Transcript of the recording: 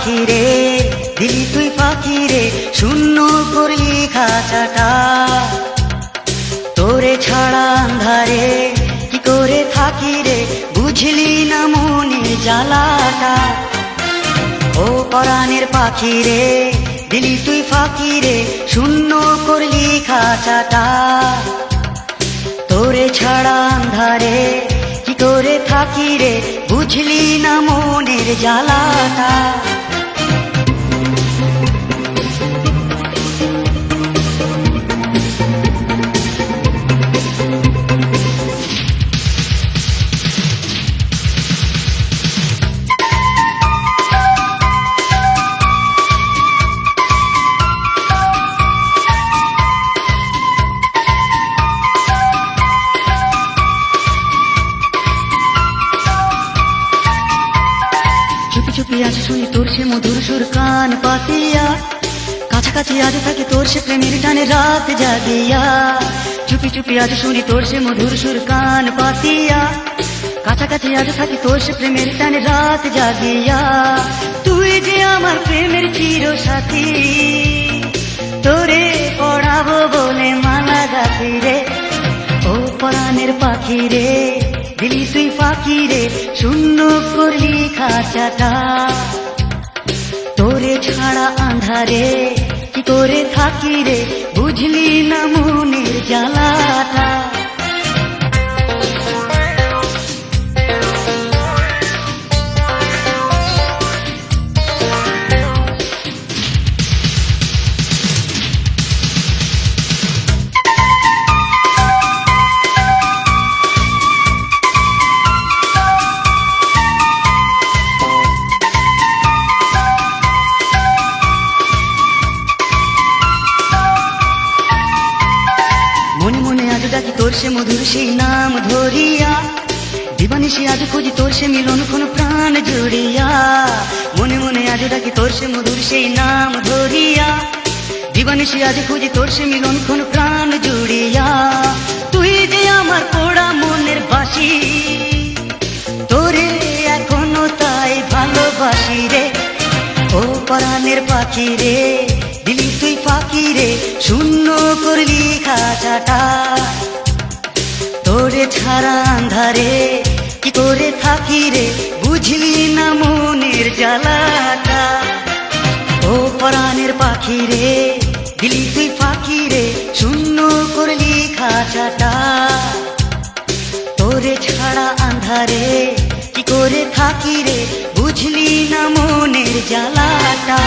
পাখি রে, দিলি তুই পাখি রে, শূন্য করলি খাঁচাটা। তোরে ছাড়া আন্ধারে কি করে থাকি রে, বুঝলি না মনের জ্বালাটা। ও পরাণের পাখি রে, দিলি তুই ফাঁকি রে, শূন্য করলি খাঁচাটা। তোরে ছাড়া আন্ধারে কি করে থাকি রে, বুঝলি না মনের জ্বালাটা। চুপি চুপি আজ শুনি তোর সে মধুর সুর কান পাতিয়া, কাছাকাছি আজ থাকি তোর সে প্রেমের টানে রাত জাগিয়া। চুপি চুপি আজ শুনি তোর সে মধুর সুর কান পাতিয়া, কাছাকাছি আজ থাকি তোর সে প্রেমের টানে রাত জাগিয়া। তুই যে আমার প্রেমের চির সাথী, তোরে পড়াবো বলে মালা গাথি রে। ও পরাণের পাখি রে, দিলি তুই ফাঁকি রে, শূন্য করলি খাঁচাটা। তোরে ছাড়া আন্ধারে কি করে থাকি রে, বুঝলি না মনের জ্বালাটা। মনে মনে আজ ডাকি তোর সে মধুর সেই নাম ধরিয়া, দিবানিশি আজ খুঁজি তোর সে মিলন কোন প্রাণ জুড়িয়া। মনে মনে আজ ডাকি তোর সে মধুর সেই নাম ধরিয়া, দিবানিশি আজ খুঁজি তোর সে মিলন কোন প্রাণ জুড়িয়া। তুই যে আমার পোড়া মনের বাসি, তোরে এখনো তাই ভালোবাসি রে। ও পরাণের পাখি রে, দিলি তুই ফাঁকি রে, শূন্য করলি খাঁচাটা। তোরে ছাড়া আন্ধারে কি করে থাকি রে, বুঝলি না মনের জ্বালাটা। ও পরাণের পাখি রে, দিলি তুই ফাঁকি রে, শূন্য করলি খাঁচাটা। তোরে ছাড়া আন্ধারে কি করে থাকি রে, বুঝলি না মনের জ্বালাটা।